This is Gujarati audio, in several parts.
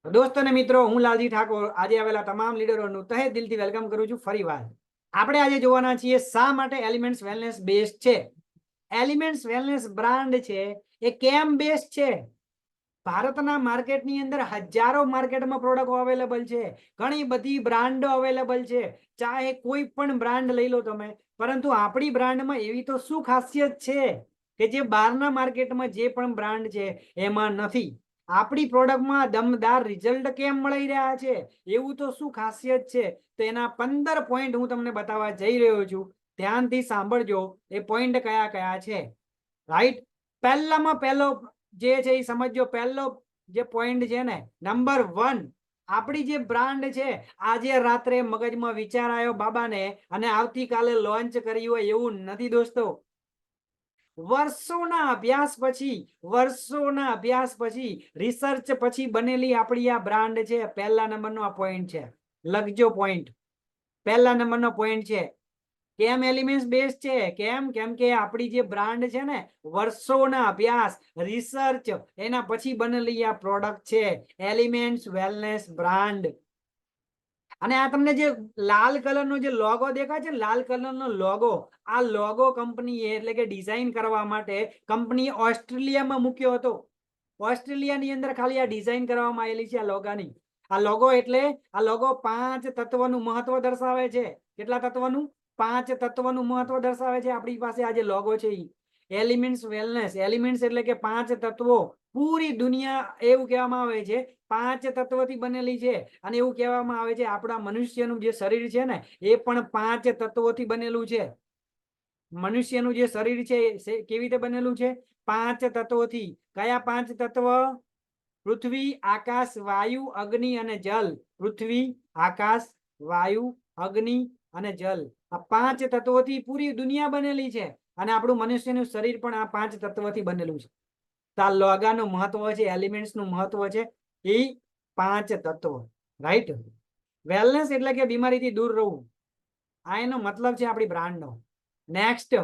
दोस्तों ने मित्रों हूँ लालजी ठाकोर आज आवेला तमाम लीडरों तहे दिल थी वेलकम करू छू। फरी वार आपणे आज जोवाना छीए शा माटे एलिमेंट्स वेलनेस बेस्ड छे। एलिमेंट्स वेलनेस ब्रांड छे ए केम बेस्ड छे। भारतना मार्केटनी अंदर हजारों मार्केटमां प्रोडक्ट अवेलेबल छे, घणी बधी ब्रांडो अवेलेबल छे, चाहे कोई पण ब्रांड लई लो तमे, परंतु आपणी ब्रांडमां एवी तो शुं खासियत छे के जे बहारना मार्केटमां जे पण ब्रांड छे एमां नथी। आपणी प्रोडक्टमां दमदार रिजल्ट केम मळी रह्या छे एवुं तो शुं खासियत छे, तो एना 15 पॉइंट हूँ तमने बताववा जई रह्यो छुं। ध्यानथी सांभळजो ए पॉइंट कया कया छे। राइट, पहेलामां पहेलो जे छे ए समझो। पहेलो जे पॉइंट छे ने नंबर 1, आपणी जे ब्रांड छे आजे रात्रे मगजमां विचार आव्यो बाबाने अने आवती काले लॉन्च करी होय एवुं नथी दोस्तो। वर्षोना अभ्यास पछी रिसर्च पछी बनेली आपणी आ ब्रांड छे। पहला नंबरनो आ पॉइंट छे, लखजो पॉइंट। पहला नंबरनो पॉइंट छे केम एलिमेंट्स बेस्ड छे। केम केम के आपणी जे ब्रांड छे ने वर्षोना अभ्यास रिसर्च एना पछी बनेली आ प्रोडक्ट छे एलिमेंट्स वेलनेस ब्रांड। અને આ તમને જે લાલ કલરનો જે લોગો દેખાય છે, લાલ કલરનો લોગો, આ લોગો કંપનીએ એટલે કે ડિઝાઇન કરવા માટે કંપની ઓસ્ટ્રેલિયામાં મૂક્યો હતો। ઓસ્ટ્રેલિયાની અંદર ખાલી આ ડિઝાઇન કરવામાં આવેલી છે આ લોગાની। આ લોગો એટલે આ લોગો 5 તત્વનું મહત્વ દર્શાવે છે। કેટલા તત્વનું? 5 તત્વનું મહત્વ દર્શાવે છે। આપણી પાસે આ જે લોગો છે ઈ એલિમેન્ટ્સ વેલનેસ, એલિમેન્ટ્સ એટલે કે 5 તત્વો। પૂરી દુનિયા એવું કહેવામાં આવે છે 5 તત્વથી બનેલી છે। અને એવું કહેવામાં આવે છે આપણા મનુષ્યનું જે શરીર છે ને એ પણ 5 તત્વોથી બનેલું છે। મનુષ્યનું જે શરીર છે કેવી રીતે બનેલું છે? 5 તત્વોથી। કયા 5 તત્વ? પૃથ્વી, આકાશ, વાયુ, અગ્નિ અને જલ। પૃથ્વી, આકાશ, વાયુ, અગ્નિ અને જલ, આ 5 તત્વોથી પૂરી દુનિયા બનેલી છે। અને આપણું મનુષ્યનું શરીર પણ આ 5 તત્વોથી બનેલું છે। તો આ લોગાનું મહત્વ છે, એલિમેન્ટ્સનું મહત્વ છે એ 5 તત્વો। રાઈટ, વેલનેસ એટલે કે બીમારીથી દૂર રહેવું, આ એનો મતલબ છે આપણી બ્રાન્ડનો। નેક્સ્ટ,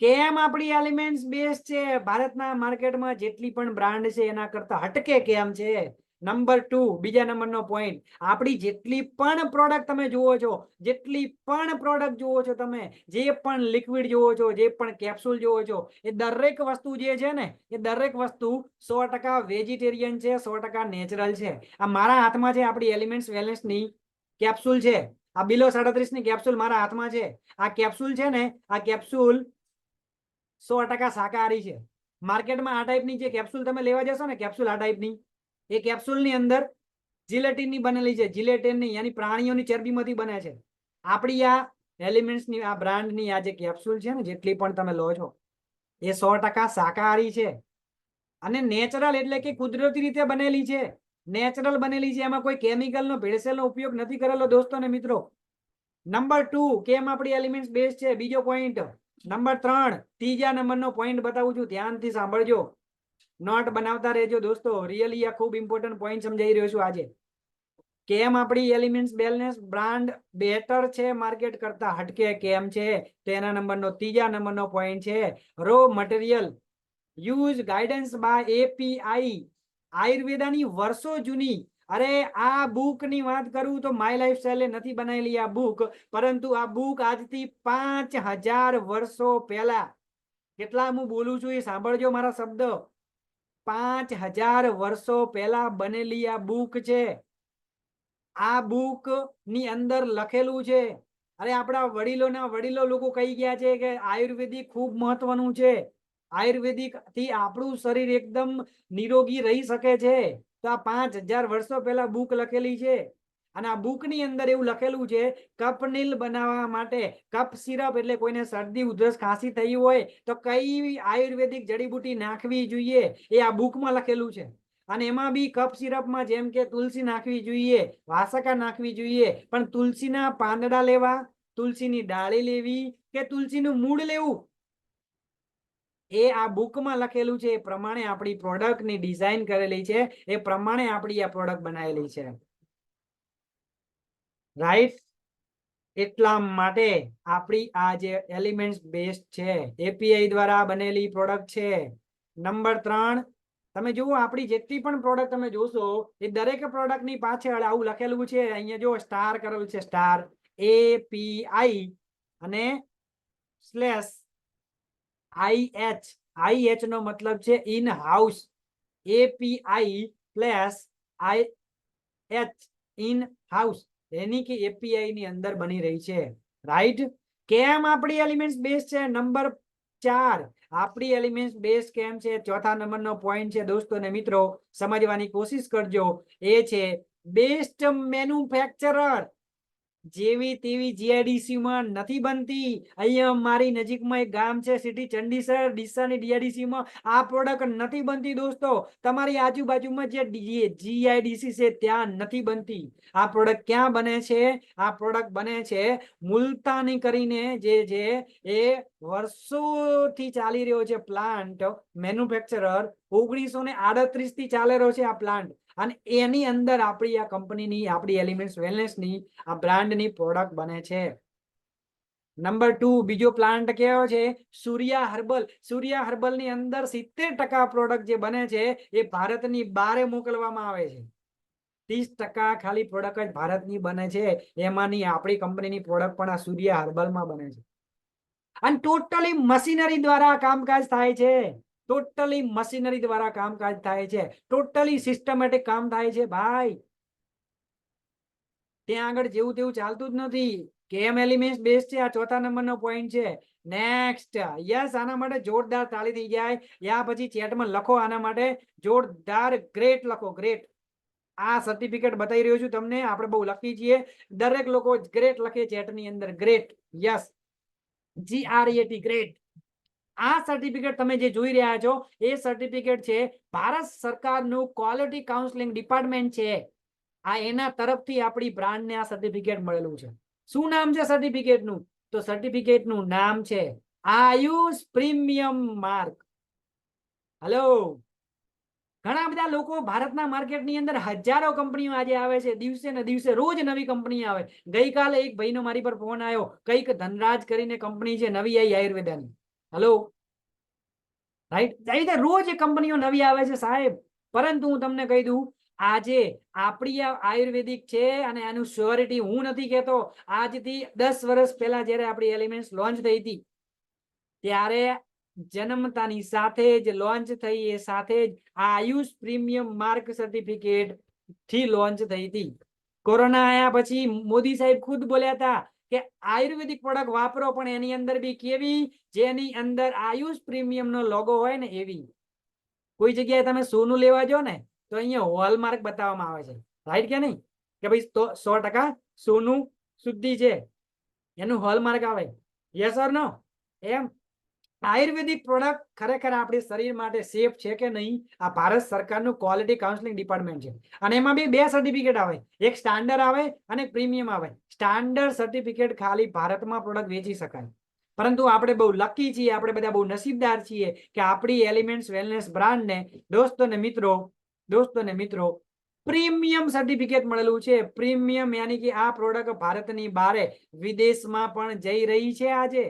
કેમ આપણી એલિમેન્ટ્સ બેસ્ડ છે? ભારતના માર્કેટમાં જેટલી પણ બ્રાન્ડ છે એના કરતા હટકે કેમ છે? નંબર 2, બીજા નંબરનો પોઈન્ટ, આપણી જેટલી પણ પ્રોડક્ટ તમે જુઓ છો, જેટલી પણ પ્રોડક્ટ જુઓ છો તમે, જે પણ લિક્વિડ જુઓ છો, જે પણ કેપ્સ્યુલ જુઓ છો, એ દરેક વસ્તુ જે છે ને એ દરેક વસ્તુ 100% વેજીટેરિયન છે, 100% નેચરલ છે। આ મારા હાથમાં છે આપણી એલિમેન્ટ્સ વેલનેસની કેપ્સ્યુલ છે। આ બિલો 37 ની કેપ્સ્યુલ મારા હાથમાં છે। આ કેપ્સ્યુલ છે ને, આ કેપ્સ્યુલ 100% શાકાહારી છે। માર્કેટમાં આ ટાઈપની જે કેપ્સ્યુલ તમે લેવા જશો ને, કેપ્સ્યુલ આ ટાઈપની, એ કેપ્સ્યુલની અંદર જીલેટિનની બનેલી છે। જીલેટિનની યાની પ્રાણીઓની ચરબીમાંથી બને છે। આપણી આ એલિમેન્ટ્સની આ બ્રાન્ડની આ જે કેપ્સ્યુલ છે ને જેટલી પણ તમે લો છો એ 100% શાકાહારી છે। અને નેચરલ એટલે કે કુદરતી રીતે બનેલી છે। નેચરલ બનેલી છે, એમાં કોઈ કેમિકલનો ભેળસેળનો ઉપયોગ નથી કરેલો દોસ્તો ને મિત્રો। નંબર 2, કેમ આપણી એલિમેન્ટ્સ બેસ્ડ છે? બીજો પોઈન્ટ। નંબર 3, ત્રીજા નંબરનો પોઈન્ટ બતાવું છું, ધ્યાનથી સાંભળજો, નોટ બનાવતા રહેજો દોસ્તો। રિયલી આ ખૂબ ઇમ્પોર્ટન્ટ પોઈન્ટ સમજાઈ રહ્યો છું આજે। કેમ આપણી એલિમેન્ટ્સ વેલનેસ બ્રાન્ડ બેટર છે માર્કેટ કરતા, હટકે કેમ છે? તો એના નંબરનો ત્રીજા નંબરનો પોઈન્ટ છે raw material use guidance by API. આયુર્વેદાની વર્ષો જૂની, અરે આ બુકની વાત કરું તો માય લાઈફસ્ટાઈલે નથી બનાવેલી આ બુક, પરંતુ આ બુક આજથી 5000 વર્ષો પહેલા, કેટલા હું બોલું છું એ સાંભળજો મારા શબ્દ, 5000 વર્ષો પહેલા બનેલી આ બુક છે। આ બુક ની અંદર લખેલું છે, અરે આપણા વડીલોના વડીલો લોકો કહી ગયા છે કે આયુર્વેદિક ખૂબ મહત્વનું છે, આયુર્વેદિક થી આપણું શરીર એકદમ નિરોગી રહી શકે છે। તો આ 5000 વર્ષો પહેલા બુક લખેલી છે। અને આ બુકની અંદર એવું લખેલું છે કપનીલ બનાવવા માટે, કફ સિરપ એટલે કોઈને શરદી ઉધરસ ખાંસી થઈ હોય તો કઈ આયુર્વેદિક જડીબુટી નાખવી જોઈએ એ આ બુકમાં લખેલું છે। અને એમાં બી કફ સિરપમાં જેમ કે તુલસી નાખવી જોઈએ, વાસકા નાખવી જોઈએ, પણ તુલસીના પાંદડા લેવા, તુલસીની ડાળી લેવી કે તુલસીનું મૂળ લેવું, એ આ બુકમાં લખેલું છે। એ પ્રમાણે આપણી પ્રોડક્ટની ડિઝાઇન કરેલી છે, એ પ્રમાણે આપણી આ પ્રોડક્ટ બનાવેલી છે। રાઈટ, એટલા માટે આપણી આ જે એલિમેન્ટ્સ બેસ્ડ છે, એપીઆઈ દ્વારા બનેલી પ્રોડક્ટ છે। નંબર 3, તમે જુઓ આપણી જેટલી પણ પ્રોડક્ટ તમે જોશો એ દરેક પ્રોડક્ટની પાછળ આવું લખેલું છે, અહીંયા જો સ્ટાર કરેલું છે, સ્ટાર API અને સ્લેશ IH નો મતલબ છે in house, API plus IH in house, એની કે API ની અંદર બની રહી છે, રાઈટ. કેમ આપણી એલિમેન્ટ્સ બેઝ છે? નંબર 4 આપણી એલિમેન્ટ્સ બેઝ કેમ છે? ચોથા નંબરનો પોઈન્ટ છે દોસ્તો ને મિત્રો, સમજવાની કોશિશ કરજો. એ છે બેસ્ટ મેન્યુફેક્ચરર જેવી તેવી GIDC માં નથી બનતી. અહીંયા મારી નજીકમાં એક ગામ છે સિટી ચંડીસર, ડીસાની DIDC માં આ પ્રોડક્ટ નથી બનતી દોસ્તો. તમારી આજુબાજુમાં જે GIDC છે ત્યાં નથી બનતી. આ પ્રોડક્ટ ક્યાં બને છે? આ પ્રોડક્ટ બને છે મુલતાની કરીને, જે છે એ વર્ષોથી ચાલી રહ્યો છે પ્લાન્ટ મેન્યુફેક્ચરર. 1938 થી ચાલી રહ્યો છે આ પ્લાન્ટ, અને એની અંદર આપણી આ કંપનીની, આપણી એલિમેન્ટ્સ વેલનેસની આ બ્રાન્ડની પ્રોડક્ટ બને છે. નંબર 2 બીજો પ્લાન્ટ કયો છે? સૂર્યા હર્બલ. સૂર્યા હર્બલ ની અંદર 70% પ્રોડક્ટ જે બને છે એ ભારતની બહાર મોકલવામાં આવે છે. 30% ખાલી પ્રોડક્ટ જ ભારતની બને છે, એમાંની આપણી કંપનીની પ્રોડક્ટ પણ આ સૂર્યા હર્બલમાં બને છે. અને ટોટલી મશીનરી દ્વારા કામકાજ થાય છે, ટોટલી મશીનરી દ્વારા કામકાજ થાય છે, ટોટલી સિસ્ટમેટિક કામ થાય છે ભાઈ. ત્યાં આગળ જેવું તેવું ચાલતું જ નથી. કેમ એલિમેન્ટ્સ બેઝ છે, આ ચોથા નંબરનો પોઈન્ટ છે. નેક્સ્ટ, યસ, આના માટે જોરદાર તાળી થઈ જાય. યા પછી ચેટમાં લખો આના માટે જોરદાર ગ્રેટ લખો, ગ્રેટ. આ સર્ટિફિકેટ બતાવી રહ્યો છું તમને, આપણે બહુ લખી છીએ, દરેક લોકો ગ્રેટ લખે ચેટની અંદર, ગ્રેટ. Yes, GREAT, great. આ સર્ટિફિકેટ તમે જે જોઈ રહ્યા છો એ સર્ટિફિકેટ છે ભારત સરકારનું ક્વોલિટી કાઉન્સેલિંગ ડિપાર્ટમેન્ટ છે. આ એના તરફથી આપણી બ્રાન્ડને આ સર્ટિફિકેટ મળેલું છે. શું નામ છે સર્ટિફિકેટનું? તો સર્ટિફિકેટનું નામ છે આયુષ પ્રીમિયમ માર્ક. હેલો, ઘણા બધા લોકો ભારતના માર્કેટની અંદર હજારો કંપનીઓ આજે આવે છે, દિવસે ને દિવસે રોજ નવી કંપની આવે. ગઈકાલે એક ભાઈનો મારી પર ફોન આવ્યો, કઈક ધનરાજ કરીને કંપની છે, નવી આવી આયુર્વેદાની. હેલો, રાઈટ, રોજ કંપનીઓ નવી આવે છે સાહેબ. પરંતુ હું તમને કહી દઉં, આજે આપણી આયુર્વેદિક છે અને એનું શ્યોરિટી હું નથી કહેતો. આજથી 10 વર્ષ પહેલા જયારે આપણી એલિમેન્ટ્સ લોન્ચ થઈ હતી, ત્યારે જન્મતાની સાથે જ લોન્ચ થઈ, એ સાથે જ આયુષ પ્રીમિયમ માર્ક સર્ટિફિકેટ થી લોન્ચ થઈ હતી. કોરોના આયા પછી મોદી સાહેબ ખુદ બોલ્યા હતા કે આયુર્વેદિક પ્રોડક્ટ વાપરો, પણ એની અંદર બી કેવી? જેની અંદર આયુષ પ્રીમિયમ નો લોગો હોય ને એવી. કોઈ જગ્યાએ તમે સોનું લેવા જો ને તો અહીંયા હોલમાર્ક બતાવવામાં આવે છે, રાઈટ કે નહીં? કે ભાઈ તો 100% સોનું શુદ્ધિ છે, એનું હોલમાર્ક આવે. Yes or no? M Ayurvedic product ખરેખર આપણી શરીર માટે સેફ છે કે નહીં, આ ભારત સરકારનું ક્વોલિટી કાઉન્સેલિંગ ડિપાર્ટમેન્ટ છે. અને એમાં બી 2 સર્ટિફિકેટ આવે, એક સ્ટાન્ડર્ડ આવે અને પ્રીમિયમ આવે. સ્ટાન્ડર્ડ સર્ટિફિકેટ ખાલી ભારતમાં પ્રોડક્ટ વેચી શકાય, પરંતુ આપણે બહુ લકી છીએ, આપણે બધા બહુ નસીબદાર છીએ કે આપણી એલિમેન્ટ્સ વેલનેસ બ્રાન્ડને દોસ્તો ને મિત્રો પ્રીમિયમ સર્ટિફિકેટ મળેલું છે. પ્રીમિયમ યાની કે આ પ્રોડક્ટ ભારતની બહાર વિદેશમાં પણ જઈ રહી છે આજે.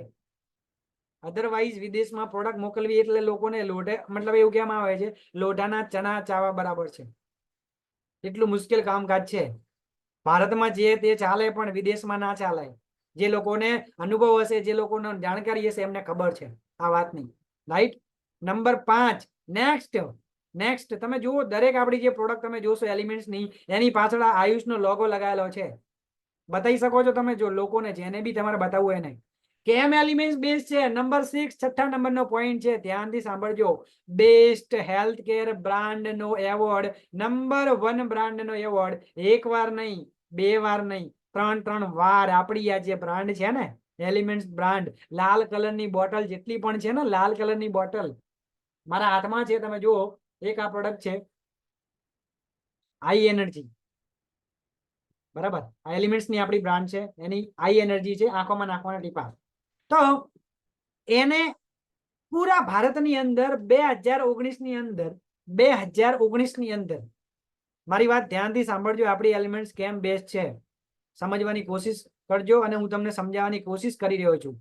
અધરવાઇઝ વિદેશમાં પ્રોડક્ટ મોકલવી એટલે લોકોને લોઢે, મતલબ એવું કહેવામાં આવે છે લોઢાના ચણા ચાવા બરાબર છે. એટલું મુશ્કેલ કામકાજ છે. ભારતમાં જે તે ચાલે પણ વિદેશમાં ના ચાલે. જે લોકોને અનુભવ હશે, જે લોકોને જાણકારી હશે, એમને ખબર છે આ વાતની, રાઈટ. નંબર 5 નેક્સ્ટ તમે જુઓ, દરેક આપણી જે પ્રોડક્ટ તમે જોશો એલિમેન્ટ્સની, એની પાછળ આયુષનો લોગો લગાવેલો છે. બતાવી શકો છો તમે, જો લોકોને જેને બી તમારે બતાવવું હોય ને. કેમ એલિમેન્ટ્સ બેઝ છે. નંબર 6 છઠ્ઠા નંબરનો પોઈન્ટ છે, ધ્યાનથી સાંભળજો. બેસ્ટ હેલ્થ કેર બ્રાન્ડ નો એવોર્ડ, નંબર 1 બ્રાન્ડ નો એવોર્ડ, એક વાર નહીં, 2 વાર નહીં, 3 વાર આપણી આ જે બ્રાન્ડ છે ને એલિમેન્ટ્સ બ્રાન્ડ, લાલ કલરની બોટલ જેટલી પણ છે ને, લાલ કલરની બોટલ મારા હાથમાં છે, તમે જુઓ. એક આ પ્રોડક્ટ છે આઈ એનર્જી, બરાબર. આ એલિમેન્ટ્સ ની આપણી બ્રાન્ડ છે, એની આઈ એનર્જી છે, આંખોમાં નાખવાના ટીપા. તો એને પૂરા ભારતની અંદર 2019 ની અંદર મારી વાત ધ્યાનથી સાંભળજો, આપણી એલિમેન્ટ્સ કેમ બેસ્ટ છે સમજવાની કોશિશ કરજો, અને હું તમને સમજાવવાની કોશિશ કરી રહ્યો છું.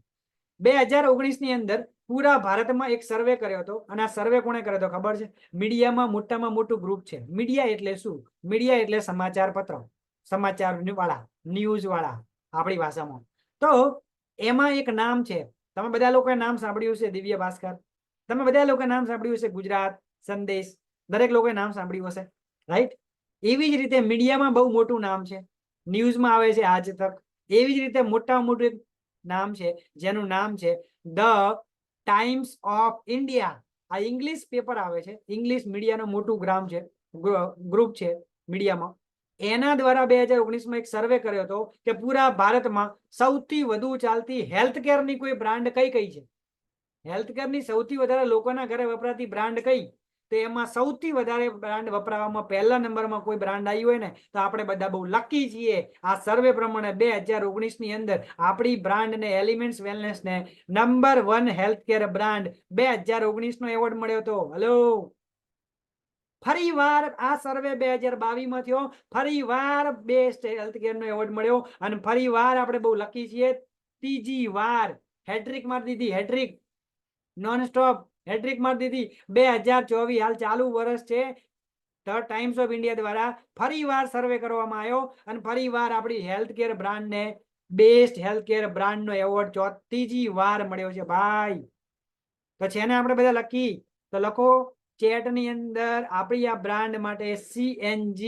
2019 ની અંદર પૂરા ભારતમાં એક સર્વે કર્યો હતો અને આ સર્વે કોણે કર્યો હતો ખબર છે? મીડિયામાં મોટામાં મોટું ગ્રુપ છે. મીડિયા એટલે શું? મીડિયા એટલે સમાચાર પત્ર, સમાચાર વાળા, ન્યૂઝ વાળા આપણી ભાષામાં. તો એમાં એક નામ છે, તમે બધા લોકોએ નામ સાંભળ્યું છે, દિવ્ય ભાસ્કર. તમે બધા લોકોએ નામ સાંભળ્યું છે, ગુજરાત સંદેશ. દરેક લોકોએ નામ સાંભળ્યું હશે, રાઈટ? એવી જ રીતે મીડિયામાં બહુ મોટું નામ છે, ન્યૂઝમાં આવે છે આજ તક. એવી જ રીતે મોટામાં મોટું એક નામ છે જેનું નામ છે ધ ટાઈમ્સ ઓફ ઇન્ડિયા. આ ઇંગ્લિશ પેપર આવે છે, ઇંગ્લિશ મીડિયાનું મોટું ગ્રુપ છે મીડિયામાં. એના દ્વારા 2019માં એક સર્વે કર્યો હતો કે પૂરા ભારતમાં સૌથી વધુ ચાલતી હેલ્થકેરની કોઈ બ્રાન્ડ કઈ કઈ છે? હેલ્થકેરની સૌથી વધારે લોકોના ઘરે વપરાતી બ્રાન્ડ કઈ? તો એમાં સૌથી વધારે બ્રાન્ડ વપરાવામાં પહેલા નંબરમાં કોઈ બ્રાન્ડ આવી હોય ને તો આપણે બધા બહુ લકી છીએ. આ સર્વે પ્રમાણે 2019 ની અંદર આપણી બ્રાન્ડ ને એલિમેન્ટ્સ વેલનેસ ને નંબર 1 હેલ્થકેર બ્રાન્ડ 2019 નો એવોર્ડ મળ્યો હતો. હલો, ફરી વાર આ સર્વે 2022 માં થયો, ફરી વાર બેસ્ટ હેલ્થકેર નો એવોર્ડ મળ્યો અને ફરી વાર આપણે બહુ લકી છીએ. ત્રીજી વાર હેટ્રિક મારી દીધી, હેટ્રિક નોન સ્ટોપ હેટ્રિક મારી દીધી. 2024 હાલ ચાલુ વર્ષ છે. ધ ટાઈમ્સ ઓફ ઇન્ડિયા દ્વારા ફરી વાર સર્વે કરવામાં આવ્યો અને ફરી વાર આપણી હેલ્થકેર બ્રાન્ડ ને બેસ્ટ હેલ્થકેર બ્રાન્ડ નો એવોર્ડ ત્રીજી વાર મળ્યો છે ભાઈ. તો છે ને આપણે બધા લકી? તો લખો ચેટ ની અંદર આપણી આ બ્રાન્ડ માટે CNG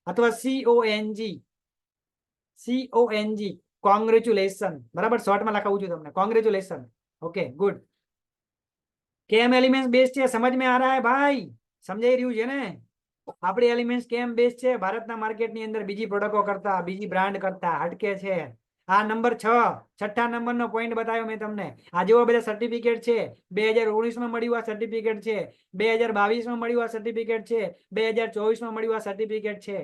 અથવા CONG કોંગ્રેચ્યુલેશન. બરાબર, શોર્ટમાં લખાવું છું તમને, કોંગ્રેચ્યુલેશન. Okay, good. કેમ એલિમેન્ટ્સ બેસ્ટ છે? समझ में आ रहा है भाई? સમજાઈ રહ્યું છે ને? આપણી એલિમેન્ટ્સ કેમ બેસ્ટ છે? ભારતના માર્કેટની અંદર બીજી પ્રોડક્ટો કરતા, બીજી બ્રાન્ડ કરતા હટકે છે. આ નંબર 6, છઠ્ઠા નંબરનો પોઈન્ટ બતાવ્યો મેં તમને. આ જેવા બધા સર્ટિફિકેટ છે. 2019 માં મળ્યું આ સર્ટિફિકેટ છે, 2022 માં મળ્યું આ સર્ટિફિકેટ છે, 2024 માં મળ્યું આ સર્ટિફિકેટ છે,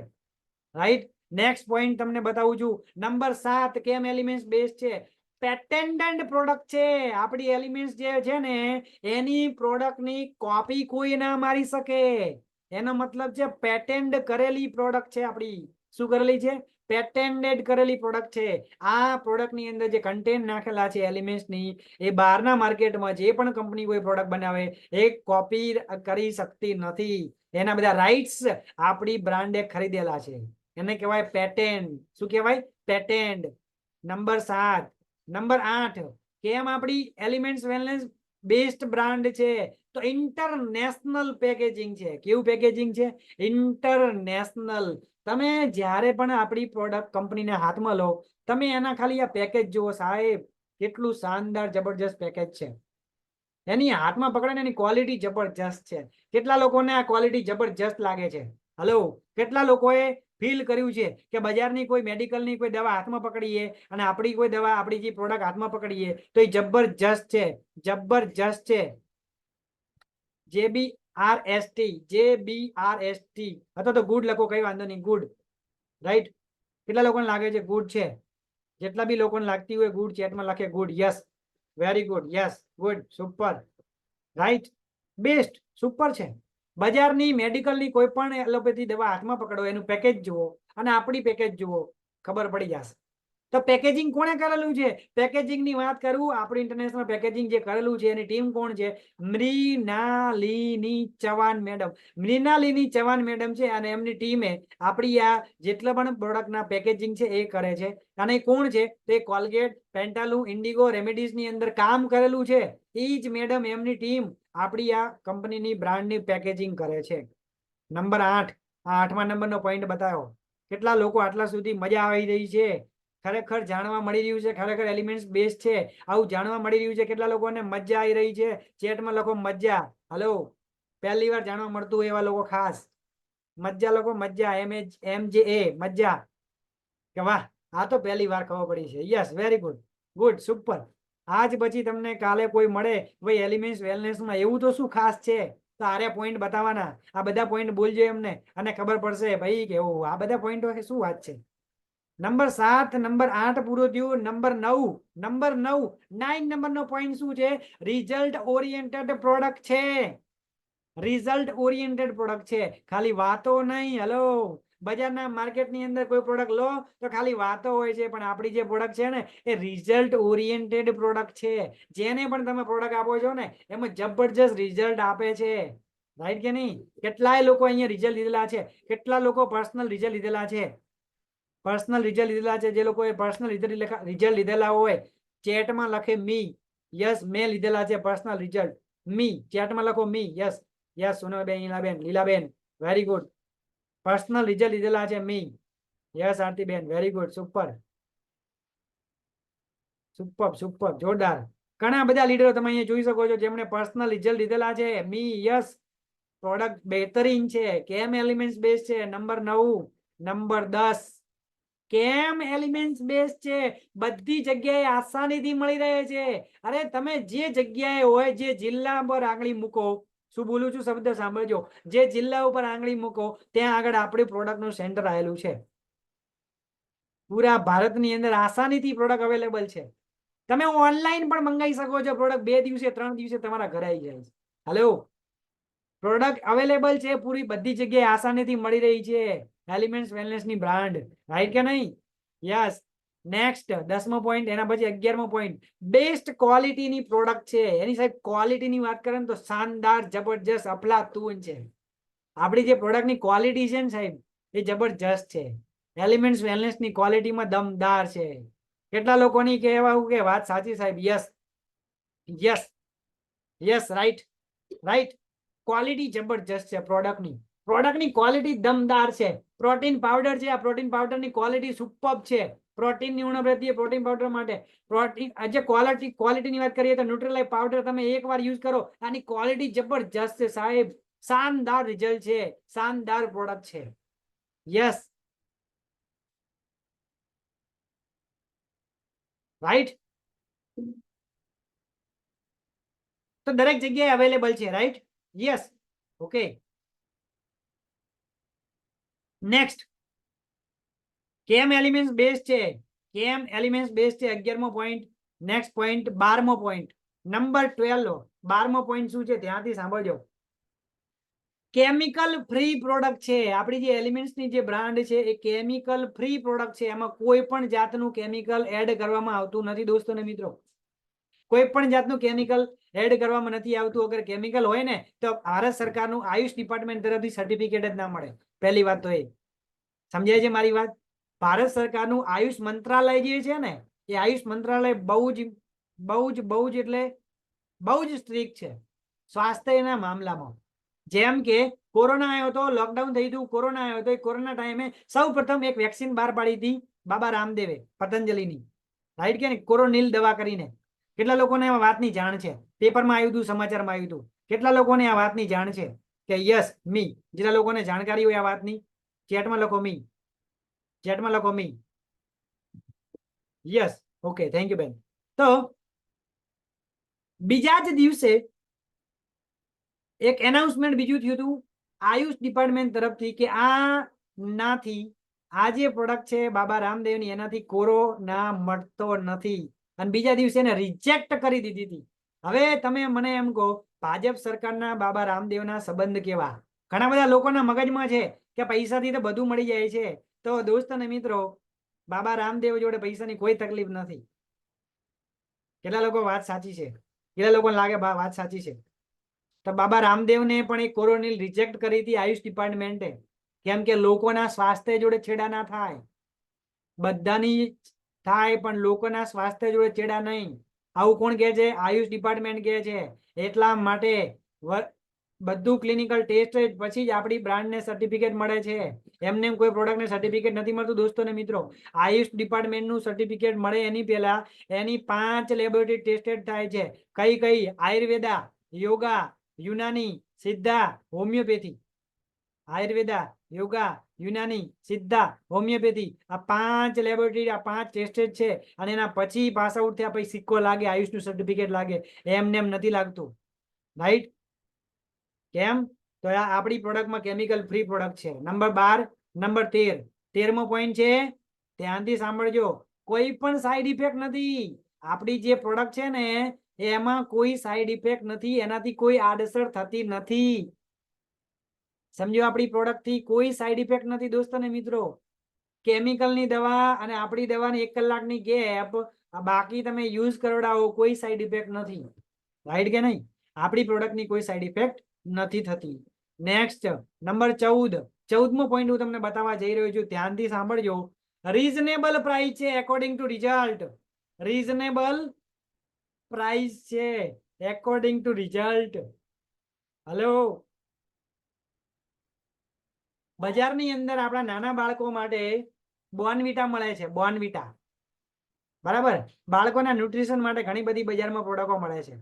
રાઈટ? નેક્સ્ટ પોઈન્ટ તમને બતાવું છું. નંબર 7 કેમ એલિમેન્ટ્સ બેસ્ટ છે? પેટેન્ટેડ પ્રોડક્ટ છે. આપણી એલિમેન્ટ્સ જે છે ને એની પ્રોડક્ટની કોપી કોઈ ના મારી શકે. એનો મતલબ છે પેટેન્ટ કરેલી પ્રોડક્ટ છે આપણી. શું કરેલી છે? પેટેન્ટેડ કરેલી પ્રોડક્ટ છે. આ પ્રોડક્ટની અંદર જે કન્ટેન્ટ નાખેલા છે એલિમેન્ટ્સની, એ બહારના માર્કેટમાં જે પણ કંપની કોઈ પ્રોડક્ટ બનાવે એ કોપી કરી શકતી નથી. એના બધા રાઇટ્સ આપણી બ્રાન્ડે ખરીદેલા છે. એને કહેવાય પેટેન્ટ. શું કહેવાય? પેટેન્ટ. નંબર 7. નંબર 8 કેમ આપણી એલિમેન્ટ્સ વેલનેસ બેસ્ટ બ્રાન્ડ છે? તો ઇન્ટરનેશનલ પેકેજિંગ છે. કેવું પેકેજિંગ છે? ઇન્ટરનેશનલ. તમે જ્યારે પણ આપણી પ્રોડક્ટ કંપનીને હાથમાં લો, તમે એના ખાલી આ પેકેજ જુઓ સાહેબ, કેટલું શાનદાર જબરજસ્ત પેકેજ છે. એની હાથમાં પકડે એની ક્વોલિટી જબરજસ્ત છે. કેટલા લોકોને આ ક્વોલિટી જબરજસ્ત લાગે છે? હલો, કેટલા લોકોએ ફીલ કર્યું છે કે બજારની કોઈ મેડિકલની કોઈ દવા હાથમાં પકડીએ અને આપણી કોઈ દવા, આપણી જે પ્રોડક્ટ હાથમાં પકડીએ તો એ જબરજસ્ત છે, જબરજસ્ત છે. JBRST અથવા તો ગુડ લખો, કઈ વાંધો નહીં, ગુડ, રાઈટ? કેટલા લોકોને લાગે છે ગુડ છે? જેટલા બી લોકોને લાગતી હોય ગુડ, ચેટમાં લખે good. Yes, very good, yes, good, super, right, best, super છે. બજારની મેડિકલની કોઈ પણ એલોપેથી દવા હાથમાં પકડો, એનું પેકેજ જુઓ અને આપણી પેકેજ જુઓ, ખબર પડી જશે. તો પેકેજિંગ કોણે કરેલું છે? પેકેજિંગ ની વાત કરું, આપણું ઇન્ટરનેશનલ પેકેજિંગ જે કરેલું છે એની ટીમ કોણ છે? મૃણાલિની ચૌહાણ મેડમ. મૃણાલિની ચૌહાણ મેડમ છે અને એમની ટીમે આપણી આ જેટલા પણ પ્રોડક્ટના પેકેજિંગ છે એ કરે છે. અને કોણ છે? તે કોલગેટ, પેન્ટાલુન, ઇન્ડિગો, રેમેડીઝ ની અંદર કામ કરેલું છે. એ જ મેડમ, એમની ટીમ આપણી આ કંપનીની બ્રાન્ડની પેકેજિંગ કરે છે. નંબર 8, આ 8મા નંબરનો પોઈન્ટ બતાવ્યો. કેટલા લોકો આટલા સુધી મજા આવી રહી છે? ખરેખર જાણવા મળી રહ્યું છે, ખરેખર એલિમેન્ટ્સ બેસ્ટ છે, આવું જાણવા મળી રહ્યું છે. કેટલા લોકોને મજા આવી રહી છે? ચેટમાં લખો મજા. હલો, પહેલી વાર જાણવા મળતું હોય એવા લોકો ખાસ મજા લખો, મજા, MJA, મજા. કે વાહ, આ તો પહેલી વાર ખબર પડી છે. Yes, very good, good, super. આજ પછી તમને કાલે કોઈ મળે, ભાઈ એલિમેન્ટ્સ વેલનેસમાં એવું તો શું ખાસ છે, તો આરે પોઈન્ટ બતાવવાના. આ બધા પોઈન્ટ બોલજો એમને અને ખબર પડશે ભાઈ કે ઓહ, આ બધા પોઈન્ટો શું વાત છે. નંબર 7, નંબર 8 પૂરો થયું. નંબર 9 નંબરનો પોઈન્ટ શું છે? રિઝલ્ટ ઓરિએન્ટેડ પ્રોડક્ટ છે. રિઝલ્ટ ઓરિએન્ટેડ પ્રોડક્ટ છે, ખાલી વાતો નહીં. હલો, બજારના માર્કેટની અંદર કોઈ પ્રોડક્ટ લો તો ખાલી વાતો હોય છે, પણ આપણી જે પ્રોડક્ટ છે ને એ રિઝલ્ટ ઓરિએન્ટેડ પ્રોડક્ટ છે. જેને પણ તમે પ્રોડક્ટ આપો છો ને એમાં જબરજસ્ત રિઝલ્ટ આપે છે. રાઈટ કે નહીં? કેટલાય લોકો અહીંયા રિઝલ્ટ લીધેલા છે, કેટલા લોકો પર્સનલ રિઝલ્ટ લીધેલા છે, પર્સનલ રિઝલ્ટ લીધેલા છે. જે લોકોએ પર્સનલ રિઝલ્ટ લીધેલા હોય ચેટમાં લખે મી, યસ મેં લીધેલા છે પર્સનલ રિઝલ્ટ. મી ચેટમાં લખો me, yes yes Sonaben, Ilaben, Lilaben, very good. Personal result લીધેલા છે me, yes Aartiben, very good, super super super, જોરદાર. ઘણા બધા લીડરો તમે અહીંયા જોઈ શકો છો જેમણે પર્સનલ રિઝલ્ટ લીધેલા છે. Me, yes. પ્રોડક્ટ બહેતરીન છે. કેમ એલિમેન્ટ્સ બેઝ છે. નંબર 9. નંબર 10 કેમ એલિમેન્ટ્સ બેઝ છે. બધી જગ્યાએ આસાનીથી મળી રહે છે. અરે તમે જે જગ્યાએ હોય, જે જિલ્લા પર આંગળી મૂકો, શું બોલું છું શબ્દ સાંભળજો, જે જિલ્લા ઉપર આંગળી મૂકો ત્યાં આગળ આપણી પ્રોડક્ટનું સેન્ટર આવેલું છે. પૂરા ભારતની અંદર આસાનીથી પ્રોડક્ટ અવેલેબલ છે. તમે ઓનલાઈન પણ મંગાવી શકો છો પ્રોડક્ટ. 2 દિવસે 3 દિવસે તમારા ઘરે આવી જાય છે. હેલો, પ્રોડક્ટ અવેલેબલ છે પૂરી બધી જગ્યાએ આસાનીથી મળી રહી છે. એલિમેન્ટ્સ વેલનેસ ની બ્રાન્ડ, રાઈટ કે નહીં? યસ. નેક્સ્ટ 10મો પોઈન્ટ, એના પછી 11મો પોઈન્ટ, બેસ્ટ ક્વોલિટીની પ્રોડક્ટ છે. એની સાહેબ ક્વોલિટીની વાત કરીએ તો શાનદાર, જબરજસ્ત, અફલાતૂન છે. આપણી જે પ્રોડક્ટની ક્વોલિટી છે ને સાહેબ એ જબરજસ્ત છે. એલિમેન્ટ્સ વેલનેસ ની ક્વોલિટીમાં દમદાર છે. કેટલા લોકોની કહેવાયું કે વાત સાચી સાહેબ? Yes yes yes, right right. Quality જબરજસ્ત છે પ્રોડક્ટની. પ્રોડક્ટની ક્વોલિટી દમદાર છે. પ્રોટીન પાવડર છે, આ પ્રોટીન પાવડરની ક્વોલિટી સુપર્બ છે. પ્રોટીનની ઉણપ રહેતી હોય પ્રોટીન પાવડર માટે. પ્રોટીન આજે ક્વોલિટીની વાત કરીએ તો ન્યુટ્રીલાઇફ પાવડર તમે એકવાર યુઝ કરો, આની ક્વોલિટી જબરજસ્ત છે સાહેબ. શાનદાર રિઝલ્ટ છે, શાનદાર પ્રોડક્ટ છે. Yes, right. તો દરેક જગ્યાએ અવેલેબલ છે, રાઈટ? યસ. ઓકે, નેક્સ્ટ કેમ એલિમેન્ટ્સ બેઝ છે. કેમ એલિમેન્ટ્સ બેઝ છે 11મો પોઈન્ટ. નેક્સ્ટ પોઈન્ટ 12મો પોઈન્ટ, નંબર 12. 12મો પોઈન્ટ શું છે ત્યાંથી સાંભળજો. કેમિકલ ફ્રી પ્રોડક્ટ છે. આપણી જે એલિમેન્ટ્સ ની જે બ્રાન્ડ છે એ કેમિકલ ફ્રી પ્રોડક્ટ છે. એમાં કોઈ પણ જાતનું કેમિકલ એડ કરવામાં આવતું નથી દોસ્તો ને મિત્રો. કોઈ પણ જાતનું કેમિકલ એડ કરવામાં નથી આવતું. અગર કેમિકલ હોય ને તો ભારત સરકારનું આયુષ ડિપાર્ટમેન્ટ તરફથી સર્ટિફિકેટ જ ના મળે. પહેલી વાત તો એ સમજાય છે મારી વાત? ભારત સરકારનું આયુષ મંત્રાલય જે છે ને એ આયુષ મંત્રાલય બહુ જ એટલે બહુ જ સ્ટ્રિક્ટ છે સ્વાસ્થ્યના મામલામાં. જેમ કે કોરોના આવ્યો હતો, લોકડાઉન થઈ હતું, કોરોના આવ્યો હતો, કોરોના ટાઈમે સૌ પ્રથમ એક વેક્સિન બહાર પાડી હતી બાબા રામદેવે, પતંજલિની, રાઈટ કે નહીં? કોરોનિલ દવા કરીને. કેટલા લોકોને આ વાતની જાણ છે? પેપરમાં આવ્યું હતું, સમાચારમાં આવ્યું હતું. કેટલા લોકોને આ વાતની જાણ છે કે યસ મી? જેટલા લોકોને જાણકારી હોય આ વાતની ચેટમાં લખો મી, ચેટમાં લખો me. Yes, okay, thank you બેન. તો બીજા જ દિવસે એક એનાઉન્સમેન્ટ બીજું થયું હતું આયુષ ડિપાર્ટમેન્ટ તરફથી કે આ જે પ્રોડક્ટ છે બાબા રામદેવની એનાથી કોરોના મટતો નથી. અને બીજા દિવસે એને રિજેક્ટ કરી દીધી હતી. હવે તમે મને એમ કહો ભાજપ સરકારના બાબા રામદેવના સંબંધ કેવા? ઘણા બધા લોકોના મગજમાં છે કે પૈસાથી તો બધું મળી જાય છે. તો દોસ્તો ને મિત્રો, બાબા રામદેવ જોડે પૈસાની કોઈ તકલીફ નથી. કેટલા લોકો વાત સાચી છે? કેટલા લોકોને લાગે વાત સાચી છે? તો બાબા રામદેવને પણ એક કોરોનિલ રિજેક્ટ કરી હતી આયુષ ડિપાર્ટમેન્ટે. કેમ કે લોકોના સ્વાસ્થ્ય જોડે છેડા ના થાય. બધાની થાય પણ લોકોના સ્વાસ્થ્ય જોડે છેડા નહીં. આવું કોણ કહે છે? આયુષ ડિપાર્ટમેન્ટ કહે છે. એટલા માટે બધું ક્લિનિકલ ટેસ્ટ પછી જ આપણી બ્રાન્ડને સર્ટિફિકેટ મળે છે. એમને કોઈ પ્રોડક્ટને સર્ટિફિકેટ નથી મળતું દોસ્તો ને મિત્રો. આયુષ ડિપાર્ટમેન્ટનું સર્ટિફિકેટ મળે એની પહેલા એની 5 લેબોરેટરી ટેસ્ટેડ થાય છે. કઈ? આયુર્વેદા, યોગા, યુનાની, સિદ્ધા, હોમિયોપેથી. આયુર્વેદા, યોગા, યુનાની, સિદ્ધા, હોમિયોપેથી, આ 5 લેબોરેટરી, આ 5 ટેસ્ટેડ છે. અને એના પછી પાસ આઉટ થયા પછી સિક્કો લાગે, આયુષનું સર્ટિફિકેટ લાગે. એમને એમ નથી લાગતું, રાઈટ? કેમ? તો આ આપણી પ્રોડક્ટમાં કેમિકલ ફ્રી પ્રોડક્ટ છે. નંબર 12. નંબર 13. 13મો પોઈન્ટ છે, ધ્યાનથી સાંભળજો. કોઈ પણ સાઈડ ઇફેક્ટ નથી. આપણી જે પ્રોડક્ટ છે ને એમાં કોઈ સાઈડ ઇફેક્ટ નથી. એનાથી કોઈ આડઅસર થતી નથી. સમજો આપણી પ્રોડક્ટ થી કોઈ સાઈડ ઇફેક્ટ નથી દોસ્તો ને મિત્રો. કેમિકલ ની દવા અને આપણી દવાની 1 કલાકની ગેપ, બાકી તમે યુઝ કરાવો કોઈ સાઈડ ઇફેક્ટ નથી. રાઈટ કે નહીં? આપણી પ્રોડક્ટની કોઈ સાઈડ ઇફેક્ટ નથી થતી. Next number 14. 14મો પોઈન્ટ હું તમને બતાવવા જઈ રહ્યો છું, ધ્યાનથી સાંભળજો. રીઝનેબલ પ્રાઇસ છે according to result. Reasonable price છે એકોર્ડિંગ ટુ રિઝલ્ટ. હેલો, બજારની અંદર આપણા નાના બાળકો માટે બોર્નવિટા મળે છે. બોર્નવિટા, બરાબર. બાળકોના ન્યુટ્રિશન માટે ઘણી બધી બજારમાં પ્રોડક્ટો મળે છે.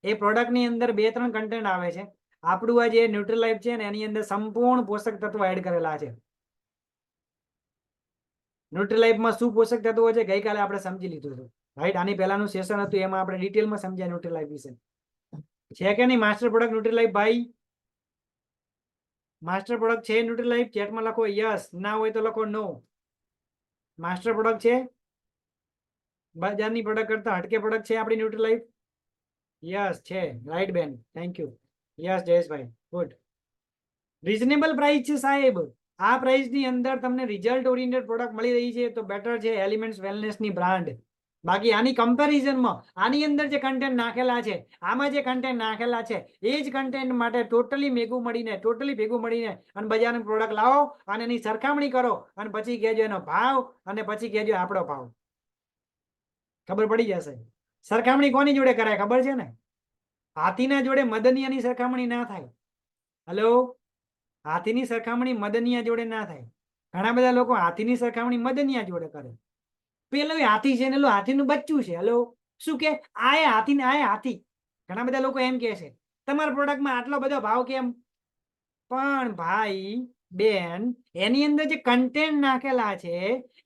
એ પ્રોડક્ટની અંદર 2-3 કન્ટેન્ટ આવે છે. આપણું આ જે ન્યુટ્રીલાઇફ છે ને એની અંદર સંપૂર્ણ પોષક તત્વો એડ કરેલા છે. ન્યુટ્રીલાઇફમાં શું પોષક તત્વો છે ગઈકાલે આપણે સમજી લીધું છે. રાઈટ, આની પહેલાનું સેશન હતું એમાં આપણે ડિટેલમાં સમજ્યા ન્યુટ્રીલાઇફ વિશે. છે કે નહીં માસ્ટર પ્રોડક્ટ ન્યુટ્રીલાઇફ ભાઈ? માસ્ટર પ્રોડક્ટ છે ન્યુટ્રીલાઇફ? ચેટમાં લખો યસ, ના હોય તો લખો નો. માસ્ટર પ્રોડક્ટ છે? બજારની પ્રોડક્ટ કરતા હટકે પ્રોડક્ટ છે આપણી ન્યુટ્રીલાઇફ? યસ છે. રાઈટ બેન, thank you. Yes Jayeshbhai, good. Reasonable price છે સાહેબ. આ પ્રાઇસ ની અંદર તમને રિઝલ્ટ ઓરિએન્ટેડ પ્રોડક્ટ મળી રહી છે તો બેટર છે એલિમેન્ટ્સ વેલનેસ ની બ્રાન્ડ. બાકી આની કમ્પેરિઝનમાં આની અંદર જે કન્ટેન્ટ નાખેલા છે, આમાં જે કન્ટેન્ટ નાખેલા છે એ જ કન્ટેન્ટ માટે ટોટલી ભેગું મળીને અને બજારની પ્રોડક્ટ લાવો અને એની સરખામણી કરો અને પછી કહેજો એનો ભાવ અને પછી કહેજો આપણો ભાવ. ખબર પડી જશે. સરખામણી કોની જોડે કરાય ખબર છે ને? હાથીના જોડે મદનિયાની સરખામણી ના થાય. હેલો, હાથીની સરખામણી મદનિયા જોડે ના થાય. ઘણા બધા લોકો હાથીની સરખામણી મદનિયા જોડે કરે. પેલો હાથી છે ને હાથીનું બચ્ચું છે. હેલો, શું કે આ હાથી ને આ હાથી. ઘણા બધા લોકો એમ કે છે તમારા પ્રોડક્ટમાં આટલો બધો ભાવ કેમ? પણ ભાઈ બેન, એની અંદર જે કન્ટેન્ટ નાખેલા છે,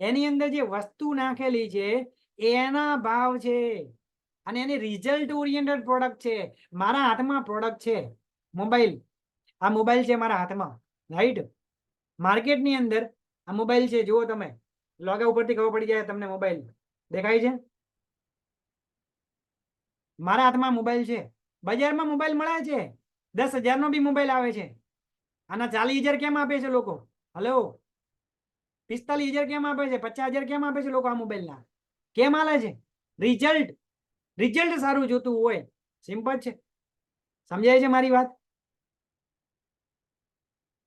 એની અંદર જે વસ્તુ નાખેલી છે એના ભાવ છે અને એની રિઝલ્ટ ઓરિએન્ટેડ પ્રોડક્ટ છે. મારા હાથમાં પ્રોડક્ટ છે મોબાઈલ. આ મોબાઈલ છે મારા હાથમાં, રાઈટ. માર્કેટની અંદર આ મોબાઈલ છે, જુઓ તમે. લોગા ઉપરથી ખબર પડી જાય તમને. મોબાઈલ દેખાય છે? મારા હાથમાં મોબાઈલ છે. બજારમાં મોબાઈલ મળે છે, 10,000 નો બી મોબાઈલ આવે છે. આના 40,000 કેમ આપે છે લોકો? હલો, 45,000 કેમ આપે છે? 50,000 કેમ આપે છે લોકો આ મોબાઈલના? કેમ આલે છે? રિઝલ્ટ સારું જોતું હોય. સિમ્પલ છે. સમજાય છે મારી વાત?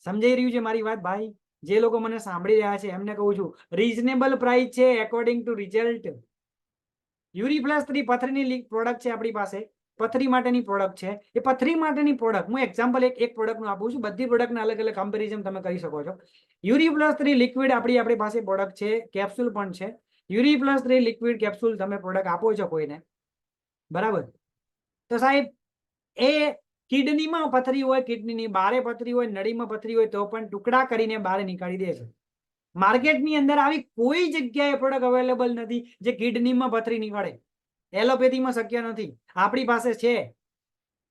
સમજાઈ રહ્યું છે મારી વાત ભાઈ? જે લોકો મને સાંભળી રહ્યા છે એમને કહું છું, રીઝનેબલ પ્રાઇસ છે એકોર્ડિંગ ટુ રિઝલ્ટ. UREE+3 પથરીની પ્રોડક્ટ છે આપણી પાસે. પથરી માટેની પ્રોડક્ટ છે. એ પથરી માટેની પ્રોડક્ટ હું એક્ઝામ્પલ એક પ્રોડક્ટનું આપું છું. બધી પ્રોડક્ટના અલગ અલગ કમ્પેરિઝન તમે કરી શકો છો. UREE+3 લિક્વિડ આપણી પાસે પ્રોડક્ટ છે, કેપ્સ્યુલ પણ છે. UREE+3 લિક્વિડ કેપ્સ્યુલ તમે પ્રોડક્ટ આપો છો કોઈને, બરાબર? તો સાહેબ એ કિડનીમાં પથરી હોય, કિડનીની બારે પથરી હોય, નળીમાં પથરી હોય તો પણ ટુકડા કરીને બહાર નીકાળી દે છે. માર્કેટની અંદર આવી કોઈ જગ્યાએ પ્રોડક્ટ અવેલેબલ નથી જે કિડનીમાં પથરી નીકળે. એલોપેથીમાં શક્ય નથી. આપણી પાસે છે.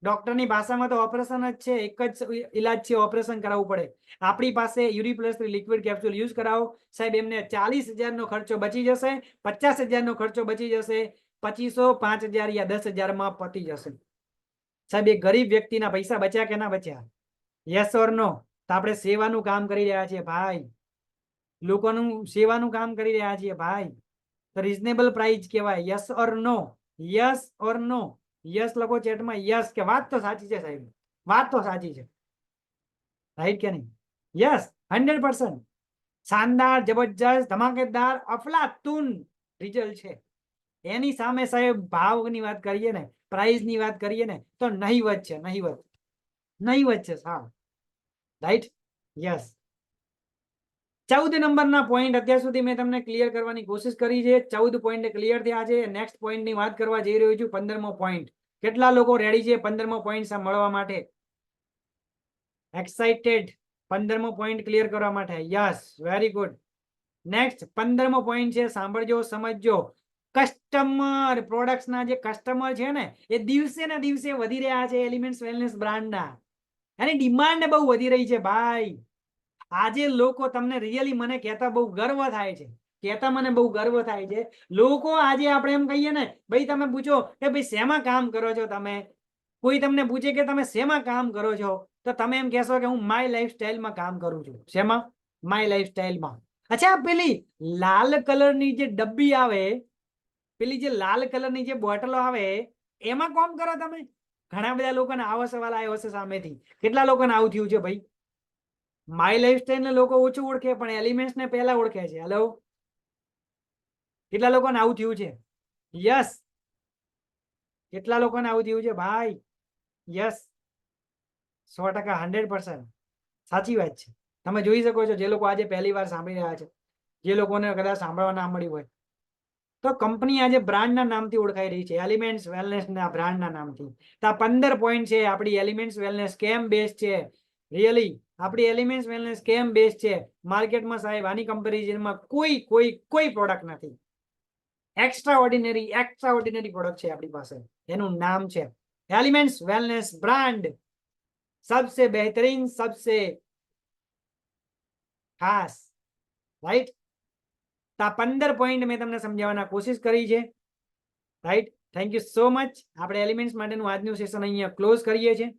ડોક્ટરની ભાષામાં તો ઓપરેશન જ છે. એક જ ઈલાજ છે, ઓપરેશન કરાવવું પડે. આપણી પાસે UREE+3 લિક્વિડ કેપ્સ્યુલ યુઝ કરાવો સાહેબ, એમને 40,000 નો ખર્ચો બચી જશે, 50,000 નો ખર્ચો બચી જશે, 2,500, 5,000 યા 10,000 માં પતી જશે. સાહેબ એ ગરીબ વ્યક્તિના પૈસા બચ્યા કે ના બચ્યા? યસ ઓર નો? તો આપણે સેવાનું કામ કરી રહ્યા છીએ ભાઈ. લોકોનું સેવાનું કામ કરી રહ્યા છીએ ભાઈ. તો રીઝનેબલ પ્રાઇસ કહેવાય. Yes or no? Yes or no? Yes લખો ચેટમાં. યસ કે વાત તો સાચી છે સાહેબ, વાત તો સાચી છે. રાઈટ કે નહીં? યસ, 100%. શાનદાર, જબરજસ્ત, ધમાકેદાર, અફલાતુન રિઝલ્ટ છે. એની સામે સાહેબ ભાવની વાત કરીએ ને, પ્રાઇસ ની વાત કરીએ ને તો નહીવત છે. નહીવત છે સાહેબ. રાઈટ? યસ. 14 નંબરના પોઈન્ટ અત્યાર સુધી મેં તમને ક્લિયર કરવાની કોશિશ કરી છે. 14 પોઈન્ટ ક્લિયર થયા છે. નેક્સ્ટ પોઈન્ટ ની વાત કરવા જઈ રહ્યો છું, 15મો પોઈન્ટ. કેટલા લોકો રેડી છે 15મો પોઈન્ટ મળવા માટે? એક્સાઇટેડ 15મો પોઈન્ટ ક્લિયર કરવા માટે? Yes, very good. નેક્સ્ટ 15મો પોઈન્ટ છે, સાંભળજો, સમજજો. કસ્ટમર પ્રોડક્ટ્સના જે કસ્ટમર છે ને એ દિવસે ને દિવસે વધી રહ્યા છે. એલિમેન્ટ્સ વેલનેસ બ્રાન્ડના એની ડિમાન્ડ બહુ વધી રહી છે ભાઈ. આજે લોકો તમને રિયલી મને કહેતા બહુ ગર્વ થાય છે. લોકો આજે આપણે એમ કહીએ ને ભાઈ, તમે પૂછો કે ભાઈ શેમાં કામ કરો છો તમે, કોઈ તમને પૂછે કે તમે શેમાં કામ કરો છો, તો તમે એમ કહેશો કે હું માય લાઈફસ્ટાઈલમાં કામ કરું છું. શેમાં? માય લાઈફસ્ટાઈલમાં. અચ્છા, પેલી લાલ કલરની જે ડબ્બી આવે, પેલી જે લાલ કલરની જે બોટલો આવે, એમાં કોમ કરો તમે? ઘણા બધા લોકોને આવો સવાલ આવ્યો હશે સામેથી. કેટલા લોકોને આવું થયું છે ભાઈ? માય લાઈફસ્ટાઈલ ને લોકો ઓછું ઓળખે, પણ એલિમેન્ટ્સ ને પહેલા ઓળખે છે. હેલો, કેટલા લોકોને આવું થયું છે? યસ. કેટલા લોકોને આવું થયું છે ભાઈ? યસ, 100%, 100% સાચી વાત છે. તમે જોઈ શકો છો, જે લોકો આજે પહેલી વાર સાંભળી રહ્યા છે, જે લોકોને કદાચ સાંભળવા ના મળ્યું હોય, તો કંપની આજે બ્રાન્ડના નામથી ઓળખાઈ રહી છે, એલિમેન્ટ્સ વેલનેસના બ્રાન્ડના નામથી. તો આ 15 પોઈન્ટ છે આપણી એલિમેન્ટ્સ વેલનેસ કેમ બેસ્ટ છે. રિયલી આપણી એલિમેન્ટ્સ વેલનેસ કેમ બેસ્ટ છે. માર્કેટમાં સાહેબ આની કમ્પેરિઝનમાં કોઈ પ્રોડક્ટ નથી. એક્સ્ટ્રા ઓર્ડિનરી પ્રોડક્ટ છે આપણી પાસે. એનું નામ છે એલિમેન્ટ્સ વેલનેસ બ્રાન્ડ. सबसे बेहतरीन, सबसे खास, राइट? तो 15 पॉइंट मैं તમને સમજાવવાના કોશિશ કરી છે, right? Thank you so much. આપણે એલિમેન્ટ્સ માટેનું આજનું સેશન અહીંયા ક્લોઝ કરીએ છીએ.